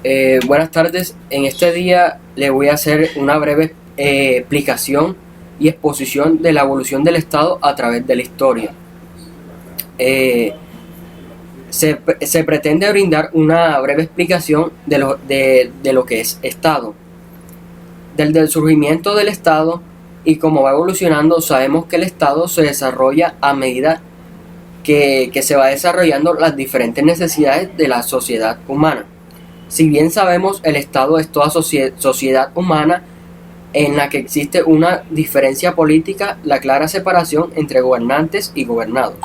Buenas tardes. En este día le voy a hacer una breve explicación y exposición de la evolución del Estado a través de la historia. Eh, se pretende brindar una breve explicación de lo que es Estado. Desde el surgimiento del Estado y cómo va evolucionando, sabemos que el Estado se desarrolla a medida que se va desarrollando las diferentes necesidades de la sociedad humana. Si bien sabemos, el Estado es toda sociedad humana en la que existe una diferencia política, la clara separación entre gobernantes y gobernados.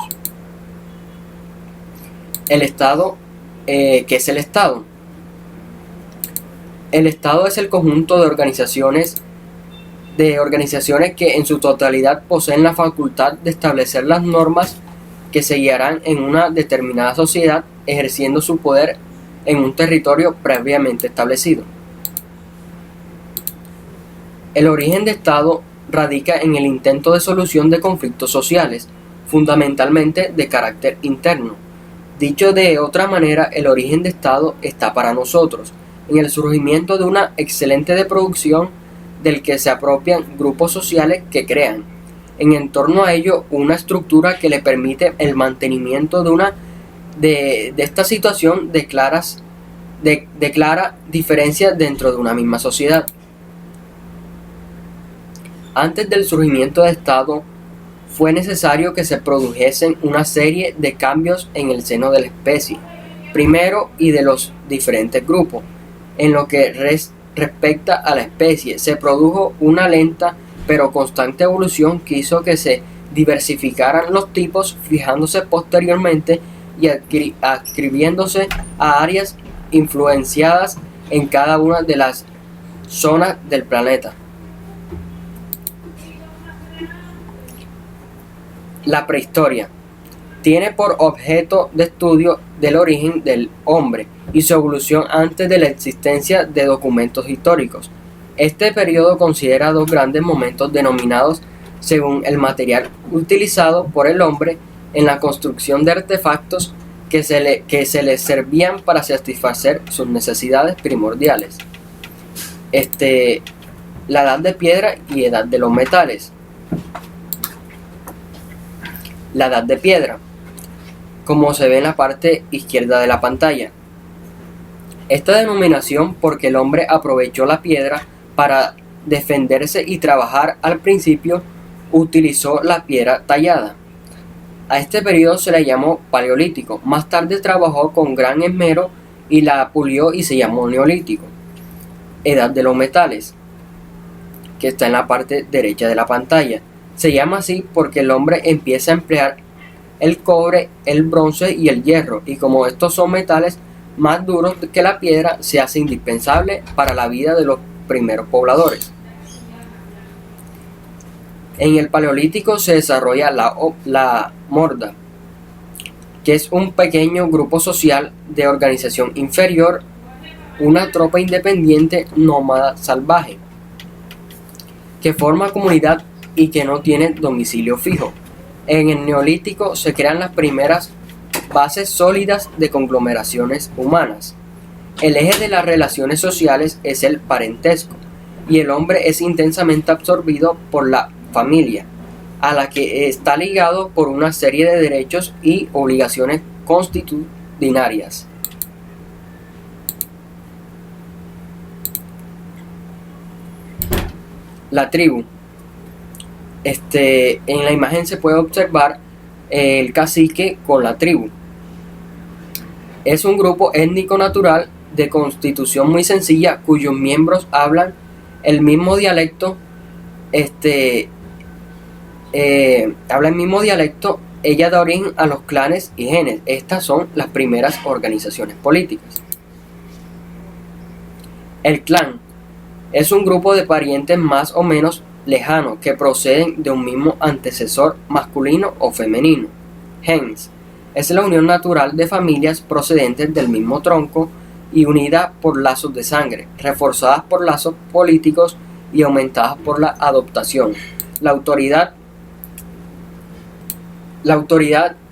El Estado, ¿qué es el Estado? El Estado es el conjunto de organizaciones que en su totalidad poseen la facultad de establecer las normas que se guiarán en una determinada sociedad, ejerciendo su poder en un territorio previamente establecido. El origen de Estado radica en el intento de solución de conflictos sociales, fundamentalmente de carácter interno. Dicho de otra manera, el origen de Estado está para nosotros en el surgimiento de una excelente de producción del que se apropian grupos sociales que crean, en torno a ello, una estructura que le permite el mantenimiento de esta situación de clara diferencia dentro de una misma sociedad. Antes del surgimiento de Estado, fue necesario que se produjesen una serie de cambios en el seno de la especie, primero y de los diferentes grupos. En lo que respecta a la especie, se produjo una lenta pero constante evolución que hizo que se diversificaran los tipos, fijándose posteriormente y adscribiéndose a áreas influenciadas en cada una de las zonas del planeta. La prehistoria tiene por objeto de estudio del origen del hombre y su evolución antes de la existencia de documentos históricos. Este periodo considera dos grandes momentos denominados según el material utilizado por el hombre en la construcción de artefactos que se le servían para satisfacer sus necesidades primordiales. La edad de piedra y edad de los metales. La edad de piedra, como se ve en la parte izquierda de la pantalla. Esta denominación porque el hombre aprovechó la piedra para defenderse y trabajar. Al principio utilizó la piedra tallada. A este periodo se le llamó paleolítico. Más tarde trabajó con gran esmero y la pulió y se llamó neolítico. Edad de los metales, que está en la parte derecha de la pantalla. Se llama así porque el hombre empieza a emplear el cobre, el bronce y el hierro, y como estos son metales más duros que la piedra, se hace indispensable para la vida de los primeros pobladores. En el Paleolítico se desarrolla la morda, que es un pequeño grupo social de organización inferior, una tropa independiente nómada salvaje, que forma comunidad y que no tiene domicilio fijo. En el Neolítico se crean las primeras bases sólidas de conglomeraciones humanas. El eje de las relaciones sociales es el parentesco, y el hombre es intensamente absorbido por la familia, a la que está ligado por una serie de derechos y obligaciones constitucionarias. La tribu. En la imagen se puede observar el cacique con la tribu. Es un grupo étnico natural de constitución muy sencilla cuyos miembros hablan el mismo dialecto. Ella da origen a los clanes y genes. Estas son las primeras organizaciones políticas. El clan es un grupo de parientes más o menos lejanos que proceden de un mismo antecesor masculino o femenino. Gens es la unión natural de familias procedentes del mismo tronco y unidas por lazos de sangre, reforzadas por lazos políticos y aumentadas por la adoptación. La autoridad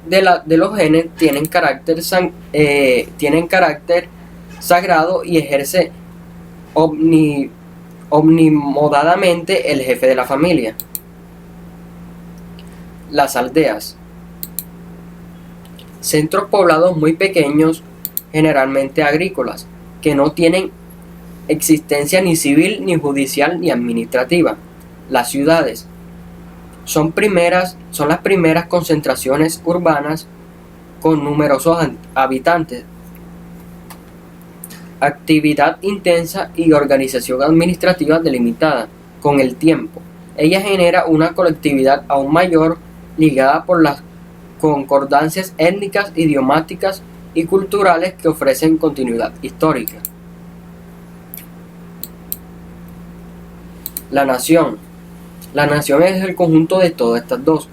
de los genes tienen carácter sagrado y ejerce omnimodadamente el jefe de la familia. Las aldeas. Centros poblados muy pequeños, generalmente agrícolas, que no tienen existencia ni civil, ni judicial, ni administrativa. Las ciudades son las primeras concentraciones urbanas con numerosos habitantes, actividad intensa y organización administrativa delimitada. Con el tiempo, ella genera una colectividad aún mayor, ligada por las concordancias étnicas, idiomáticas y culturales que ofrecen continuidad histórica. La nación. La nación es el conjunto de todas estas dos.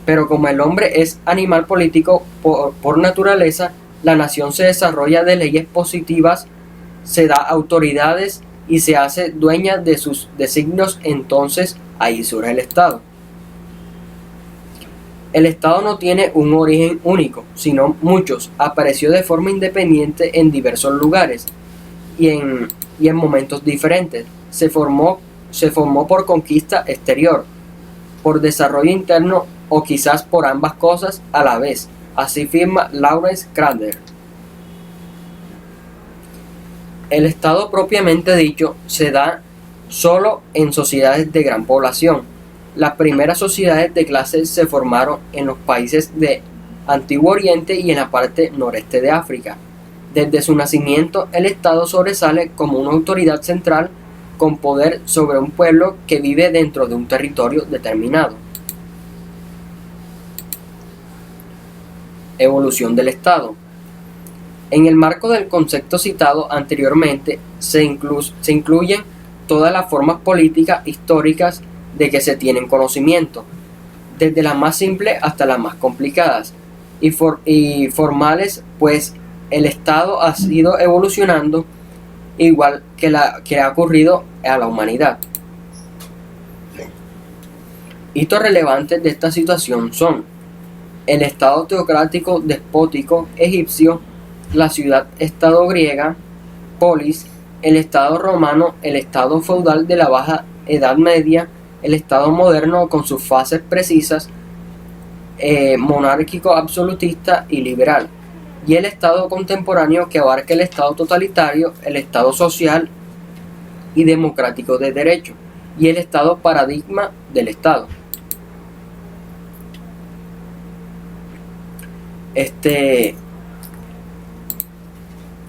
Pero como el hombre es animal político por naturaleza, la nación se desarrolla de leyes positivas, se da autoridades y se hace dueña de sus designios. Entonces ahí surge el Estado. El Estado no tiene un origen único, sino muchos. Apareció de forma independiente en diversos lugares y en momentos diferentes. Se formó por conquista exterior, por desarrollo interno o quizás por ambas cosas a la vez. Así firma Lawrence Crandall. El Estado propiamente dicho se da solo en sociedades de gran población. Las primeras sociedades de clase se formaron en los países de Antiguo Oriente y en la parte noreste de África. Desde su nacimiento, el Estado sobresale como una autoridad central con poder sobre un pueblo que vive dentro de un territorio determinado. Evolución del Estado. En el marco del concepto citado anteriormente, se incluyen todas las formas políticas históricas de que se tienen conocimiento, desde las más simples hasta las más complicadas y formales, pues el Estado ha ido evolucionando igual que ha ocurrido a la humanidad. Hitos relevantes de esta situación son el Estado teocrático despótico egipcio, la ciudad-estado griega, polis, el Estado romano, el Estado feudal de la Baja Edad Media, el Estado moderno con sus fases precisas, monárquico, absolutista y liberal, y el Estado contemporáneo que abarca el Estado totalitario, el Estado social y democrático de derecho, y el Estado paradigma del Estado.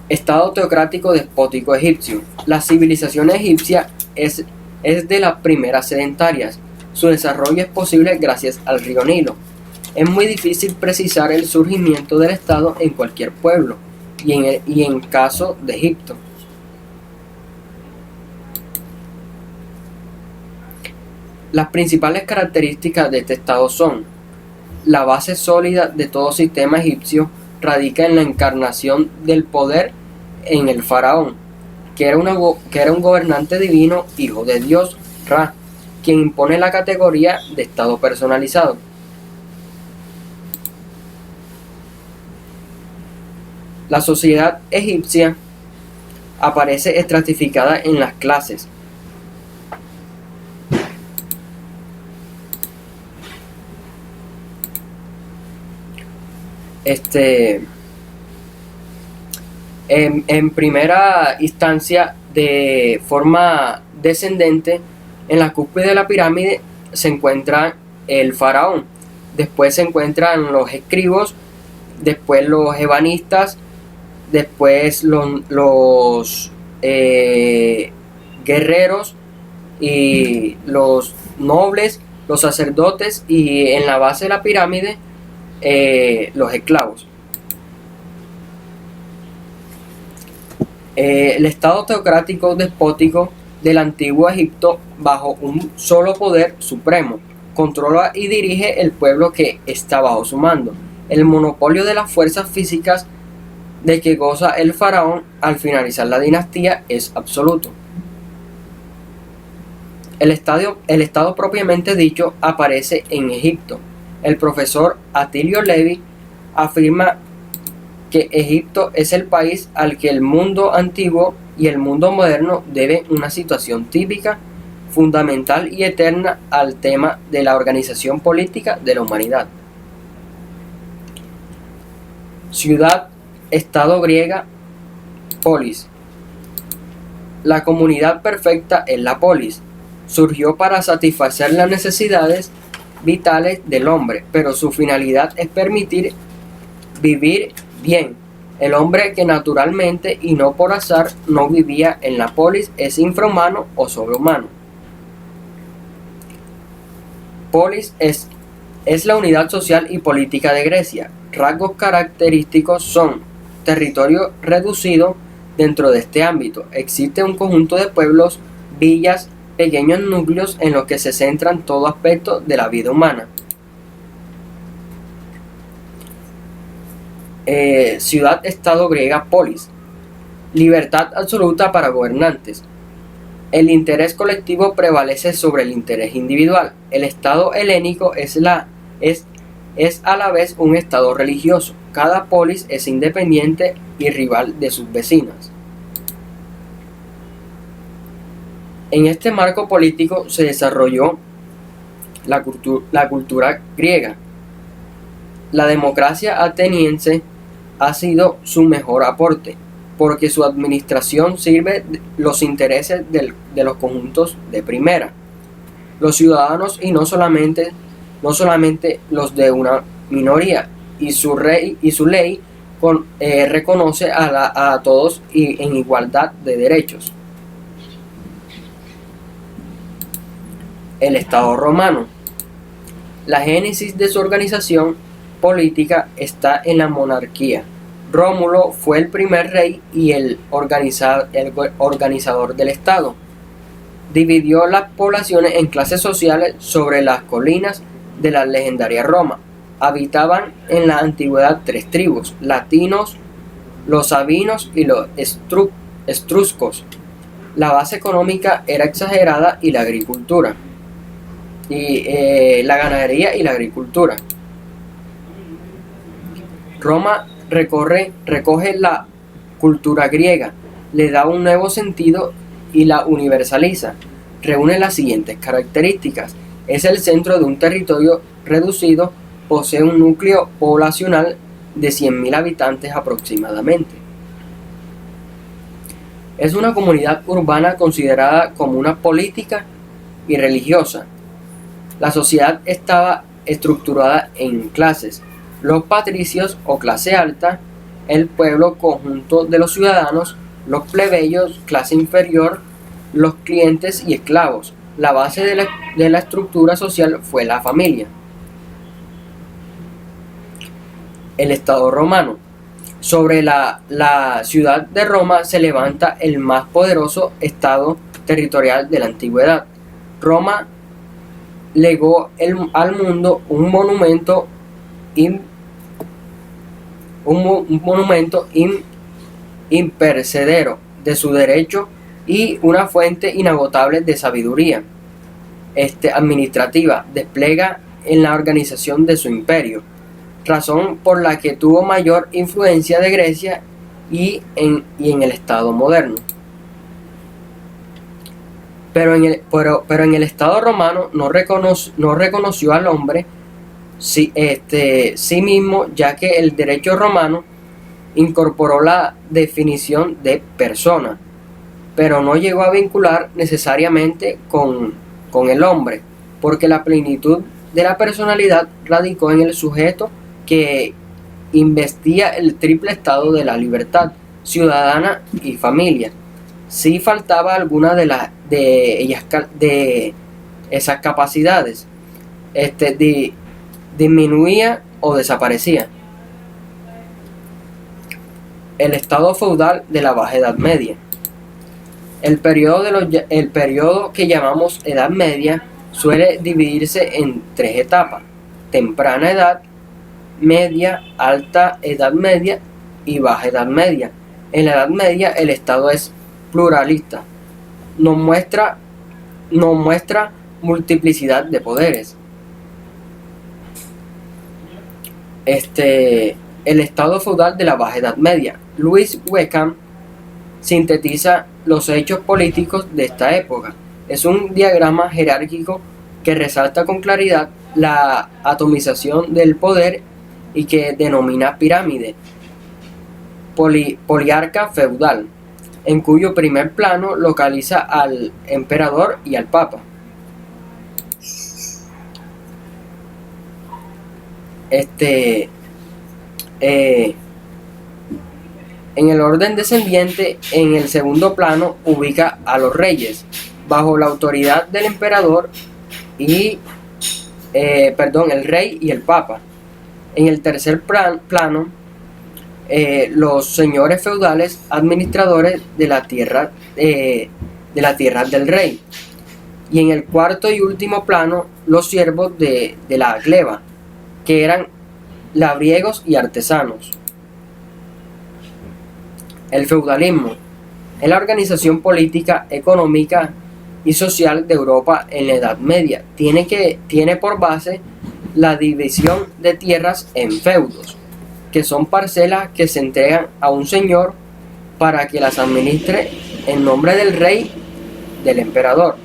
Estado teocrático despótico egipcio. La civilización egipcia es de las primeras sedentarias. Su desarrollo es posible gracias al río Nilo. Es muy difícil precisar el surgimiento del Estado en cualquier pueblo, y en caso de Egipto. Las principales características de este Estado son: la base sólida de todo sistema egipcio radica en la encarnación del poder en el faraón, que era un gobernante divino, hijo de Dios, Ra, quien impone la categoría de Estado personalizado. La sociedad egipcia aparece estratificada en las clases. En primera instancia, de forma descendente, en la cúspide de la pirámide se encuentra el faraón, después se encuentran los escribos, después los ebanistas, después los guerreros y los nobles, los sacerdotes, y en la base de la pirámide los esclavos. El Estado teocrático despótico del antiguo Egipto, bajo un solo poder supremo, controla y dirige el pueblo que está bajo su mando. El monopolio de las fuerzas físicas de que goza el faraón al finalizar la dinastía es absoluto. El Estado propiamente dicho aparece en Egipto. El profesor Atilio Levi afirma que Egipto es el país al que el mundo antiguo y el mundo moderno deben una situación típica, fundamental y eterna al tema de la organización política de la humanidad. Ciudad-estado griega, polis. La comunidad perfecta es la polis. Surgió para satisfacer las necesidades vitales del hombre, pero su finalidad es permitir vivir bien. El hombre que naturalmente y no por azar no vivía en la polis es infrahumano o sobrehumano. Polis es la unidad social y política de Grecia. Rasgos característicos son territorio reducido. Dentro de este ámbito existe un conjunto de pueblos, villas, pequeños núcleos en los que se centran todo aspecto de la vida humana. Ciudad-estado griega, polis. Libertad absoluta para gobernantes. El interés colectivo prevalece sobre el interés individual. El estado helénico es a la vez un estado religioso. Cada polis es independiente y rival de sus vecinas. En este marco político se desarrolló la cultura griega. La democracia ateniense ha sido su mejor aporte, porque su administración sirve los intereses de los conjuntos de primera, los ciudadanos y no solamente los de una minoría, y su ley reconoce a todos en igualdad de derechos. El Estado romano. La génesis de su organización política está en la monarquía. Rómulo fue el primer rey y el organizador del Estado. Dividió las poblaciones en clases sociales sobre las colinas de la legendaria Roma. Habitaban en la antigüedad 3 tribus: latinos, los sabinos y los etruscos. La base económica era exagerada y la agricultura. La ganadería y la agricultura. Roma recoge la cultura griega, le da un nuevo sentido y la universaliza. Reúne las siguientes características: es el centro de un territorio reducido, posee un núcleo poblacional de 100.000 habitantes aproximadamente. Es una comunidad urbana considerada como una política y religiosa. La sociedad estaba estructurada en clases: los patricios o clase alta, el pueblo, conjunto de los ciudadanos, los plebeyos, clase inferior, los clientes y esclavos. La base de la estructura social fue la familia. El Estado romano. Sobre la ciudad de Roma se levanta el más poderoso estado territorial de la antigüedad. Roma legó al mundo un monumento imperecedero de su derecho y una fuente inagotable de sabiduría administrativa despliega en la organización de su imperio, razón por la que tuvo mayor influencia de Grecia y en el Estado moderno. Pero en el Estado romano no reconoció al hombre sí mismo, ya que el derecho romano incorporó la definición de persona, pero no llegó a vincular necesariamente con el hombre, porque la plenitud de la personalidad radicó en el sujeto que investía el triple estado de la libertad ciudadana y familia. Si faltaba alguna de esas capacidades, disminuía o desaparecía. El estado feudal de la Baja Edad Media. El periodo que llamamos Edad Media suele dividirse en 3 etapas: temprana edad, media, alta Edad Media y Baja Edad Media. En la Edad Media el Estado es pluralista, no muestra multiplicidad de poderes. El estado feudal de la Baja Edad Media. Louis Wickham sintetiza los hechos políticos de esta época. Es un diagrama jerárquico que resalta con claridad la atomización del poder y que denomina pirámide poliarca feudal, en cuyo primer plano localiza al emperador y al papa. En el orden descendiente, en el segundo plano ubica a los reyes, bajo la autoridad del emperador y el rey y el papa. En el tercer plano, los señores feudales administradores de la tierra del rey. Y en el cuarto y último plano, los siervos de la gleba, que eran labriegos y artesanos. El feudalismo es la organización política, económica y social de Europa en la Edad Media. Tiene por base la división de tierras en feudos, que son parcelas que se entregan a un señor para que las administre en nombre del rey, del emperador.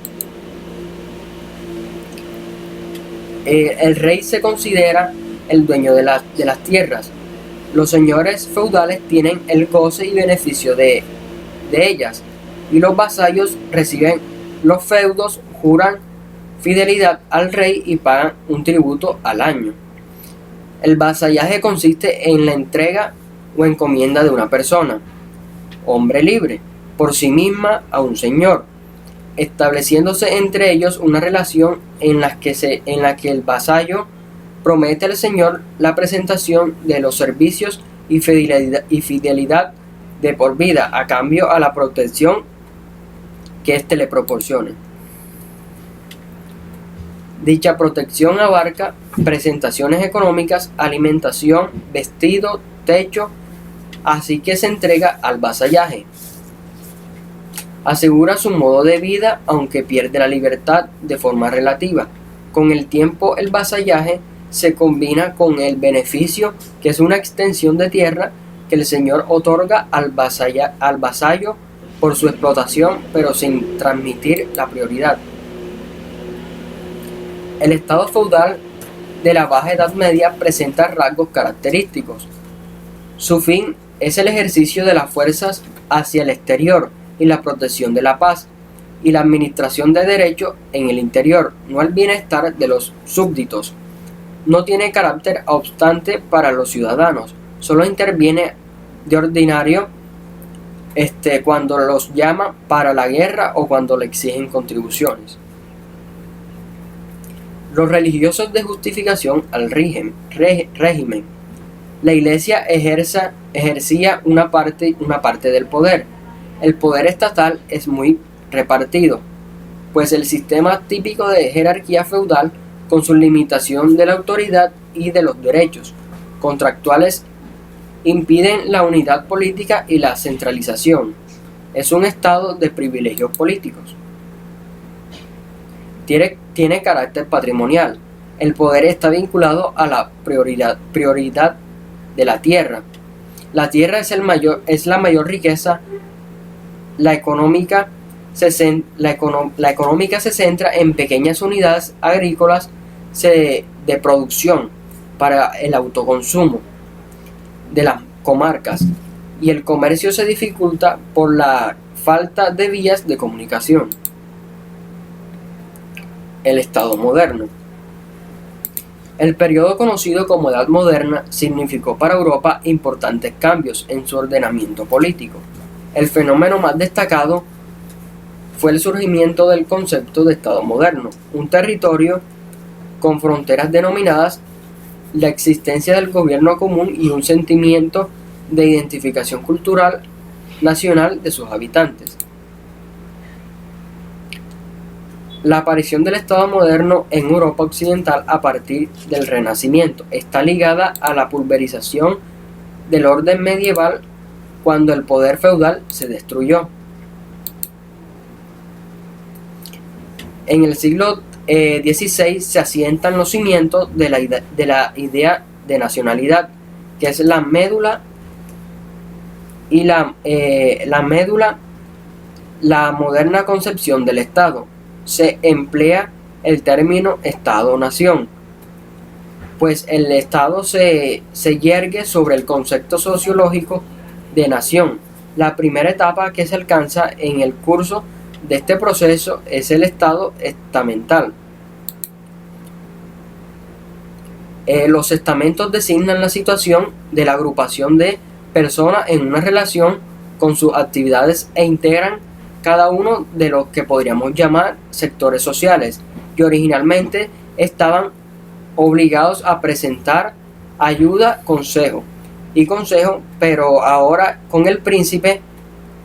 El rey se considera el dueño de las tierras. Los señores feudales tienen el goce y beneficio de ellas, y los vasallos reciben los feudos, juran fidelidad al rey y pagan un tributo al año. El vasallaje consiste en la entrega o encomienda de una persona, hombre libre, por sí misma a un señor, estableciéndose entre ellos una relación en la que el vasallo promete al señor la presentación de los servicios y fidelidad de por vida a cambio a la protección que éste le proporcione. Dicha protección abarca presentaciones económicas, alimentación, vestido, techo, así que se entrega al vasallaje. Asegura su modo de vida, aunque pierde la libertad de forma relativa. Con el tiempo, el vasallaje se combina con el beneficio, que es una extensión de tierra que el señor otorga al vasallo por su explotación, pero sin transmitir la prioridad. El estado feudal de la Baja Edad Media presenta rasgos característicos. Su fin es el ejercicio de las fuerzas hacia el exterior y la protección de la paz y la administración de derecho en el interior, no el bienestar de los súbditos. No tiene carácter obstante para los ciudadanos, solo interviene de ordinario cuando los llama para la guerra o cuando le exigen contribuciones. Los religiosos de justificación al régimen. La Iglesia ejercía una parte del poder. El poder estatal es muy repartido, pues el sistema típico de jerarquía feudal, con su limitación de la autoridad y de los derechos contractuales, impiden la unidad política y la centralización. Es un estado de privilegios políticos. Tiene carácter patrimonial. El poder está vinculado a la prioridad de la tierra. La tierra es la mayor riqueza. La económica se centra en pequeñas unidades agrícolas de producción para el autoconsumo de las comarcas, y el comercio se dificulta por la falta de vías de comunicación. El Estado moderno. El periodo conocido como Edad Moderna significó para Europa importantes cambios en su ordenamiento político. El fenómeno más destacado fue el surgimiento del concepto de Estado moderno, un territorio con fronteras denominadas, la existencia del gobierno común y un sentimiento de identificación cultural nacional de sus habitantes. La aparición del Estado moderno en Europa occidental a partir del Renacimiento está ligada a la pulverización del orden medieval, cuando el poder feudal se destruyó. En el siglo XVI se asientan los cimientos de la idea de nacionalidad, que es la médula, y la moderna concepción del Estado. Se emplea el término Estado-nación, pues el Estado se yergue sobre el concepto sociológico de nación. La primera etapa que se alcanza en el curso de este proceso es el estado estamental. Los estamentos designan la situación de la agrupación de personas en una relación con sus actividades e integran cada uno de los que podríamos llamar sectores sociales, que originalmente estaban obligados a presentar ayuda, consejo, pero ahora con el príncipe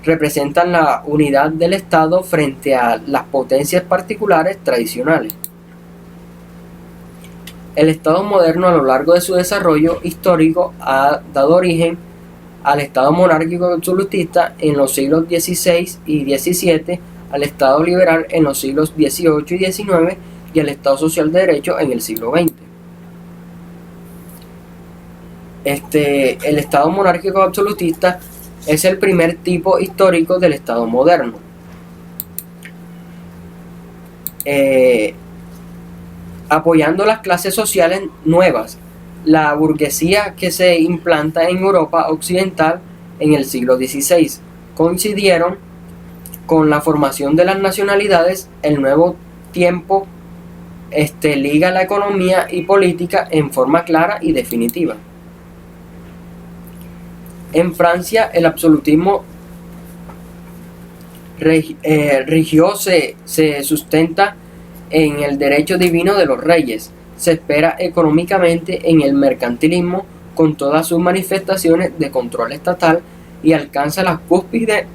representan la unidad del Estado frente a las potencias particulares tradicionales. El Estado moderno, a lo largo de su desarrollo histórico, ha dado origen al Estado monárquico absolutista en los siglos XVI y XVII, al Estado liberal en los siglos XVIII y XIX y al Estado social de derecho en el siglo XX. El Estado monárquico absolutista es el primer tipo histórico del Estado moderno. Apoyando las clases sociales nuevas, la burguesía que se implanta en Europa occidental en el siglo XVI, coincidieron con la formación de las nacionalidades. El nuevo tiempo liga la economía y política en forma clara y definitiva. En Francia, el absolutismo religioso se sustenta en el derecho divino de los reyes. Se espera económicamente en el mercantilismo con todas sus manifestaciones de control estatal y alcanza la cúspide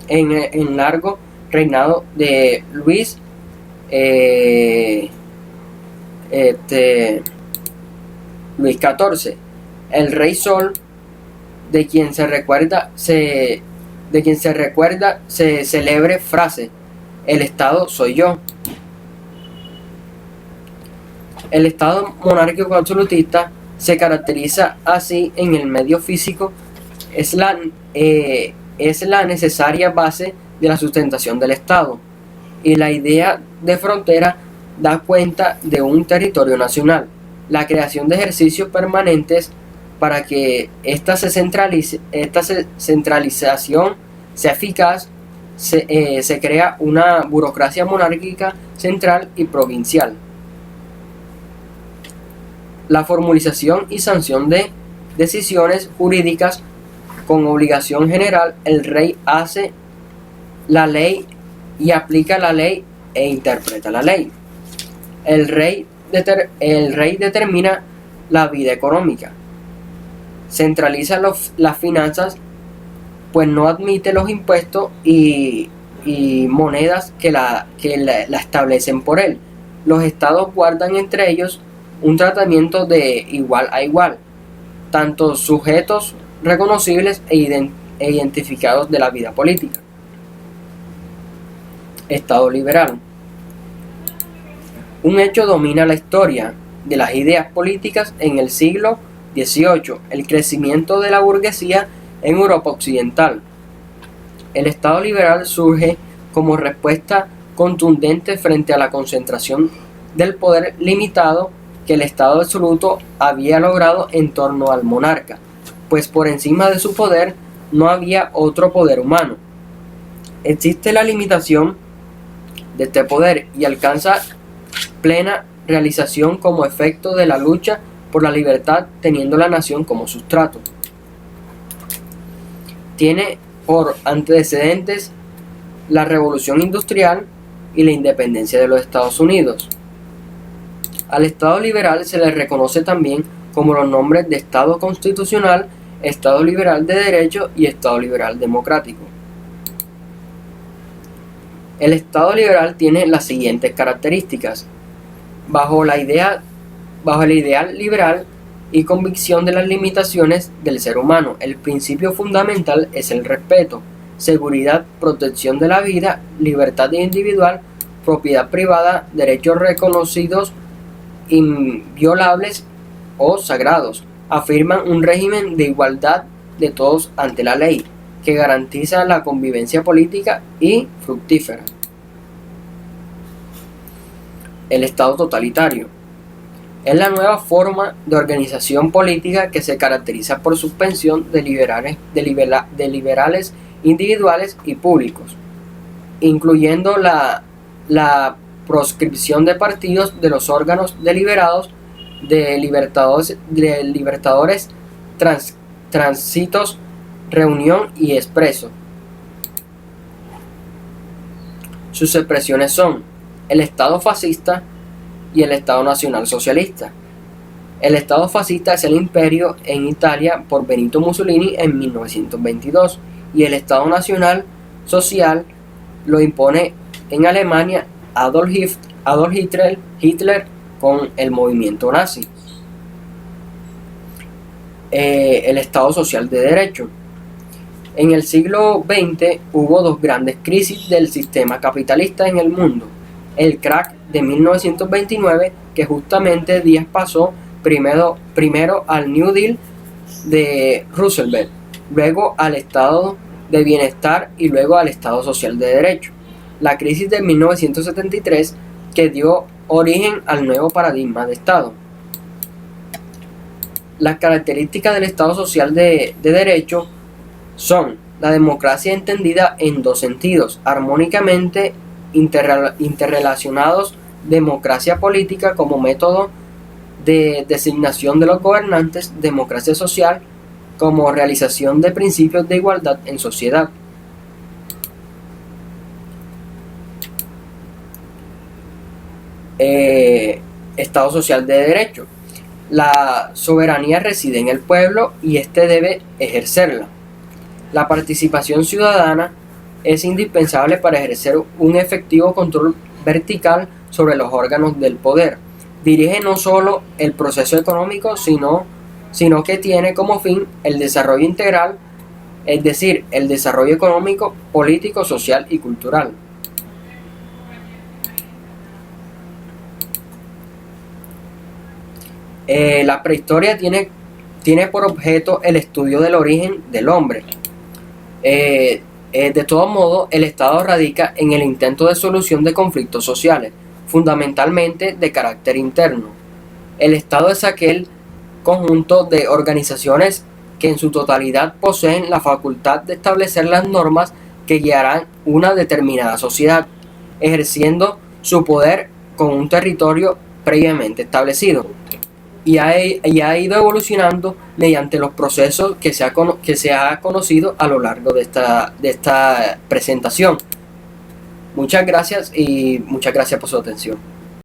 en el largo reinado de Luis XIV, el rey Sol, de quien se recuerda se celebre frase: el Estado soy yo. El Estado monárquico absolutista se caracteriza así en el medio físico, es la necesaria base de la sustentación del Estado, y la idea de frontera da cuenta de un territorio nacional. La creación de ejercicios permanentes para que esta centralización sea eficaz, se crea una burocracia monárquica central y provincial. La formalización y sanción de decisiones jurídicas con obligación general. El rey hace la ley y aplica la ley e interpreta la ley. El rey determina la vida económica. Centraliza las finanzas, pues no admite los impuestos y monedas que la establecen por él. Los estados guardan entre ellos un tratamiento de igual a igual, tanto sujetos reconocibles e identificados de la vida política. Estado liberal. Un hecho domina la historia de las ideas políticas en el siglo XVIII, el crecimiento de la burguesía en Europa occidental. El Estado liberal surge como respuesta contundente frente a la concentración del poder limitado que el Estado absoluto había logrado en torno al monarca, pues por encima de su poder no había otro poder humano. Existe la limitación de este poder y alcanza plena realización como efecto de la lucha por la libertad, teniendo la nación como sustrato. Tiene por antecedentes la revolución industrial y la independencia de los Estados Unidos. Al Estado liberal se le reconoce también como los nombres de Estado constitucional, Estado liberal de derecho y Estado liberal democrático. El Estado liberal tiene las siguientes características. Bajo el ideal liberal y convicción de las limitaciones del ser humano, el principio fundamental es el respeto, seguridad, protección de la vida, libertad individual, propiedad privada, derechos reconocidos inviolables o sagrados, afirman un régimen de igualdad de todos ante la ley, que garantiza la convivencia política y fructífera. El Estado totalitario es la nueva forma de organización política que se caracteriza por suspensión de liberales individuales y públicos, incluyendo la proscripción de partidos de los órganos deliberados de libertadores, tránsitos, reunión y expreso. Sus expresiones son el Estado fascista y el Estado nacional socialista. El Estado fascista es el imperio en Italia por Benito Mussolini en 1922 y el Estado nacional social lo impone en Alemania Adolf Hitler con el movimiento nazi. El Estado social de derecho. En el siglo XX hubo dos grandes crisis del sistema capitalista en el mundo. El crack de 1929, que justamente días pasó primero al New Deal de Roosevelt, luego al Estado de bienestar y luego al Estado social de derecho. La crisis de 1973, que dio origen al nuevo paradigma de Estado. Las características del Estado social de derecho son la democracia entendida en dos sentidos, armónicamente interrelacionados: democracia política como método de designación de los gobernantes, democracia social como realización de principios de igualdad en sociedad. Estado social de derecho. La soberanía reside en el pueblo y éste debe ejercerla. La participación ciudadana es indispensable para ejercer un efectivo control vertical sobre los órganos del poder. Dirige no solo el proceso económico, sino que tiene como fin el desarrollo integral, es decir, el desarrollo económico, político, social y cultural. La prehistoria tiene por objeto el estudio del origen del hombre. De todo modo, el Estado radica en el intento de solución de conflictos sociales, fundamentalmente de carácter interno. El Estado es aquel conjunto de organizaciones que en su totalidad poseen la facultad de establecer las normas que guiarán una determinada sociedad, ejerciendo su poder con un territorio previamente establecido. Y ha ido evolucionando mediante los procesos que se ha conocido a lo largo de esta presentación. Muchas gracias por su atención.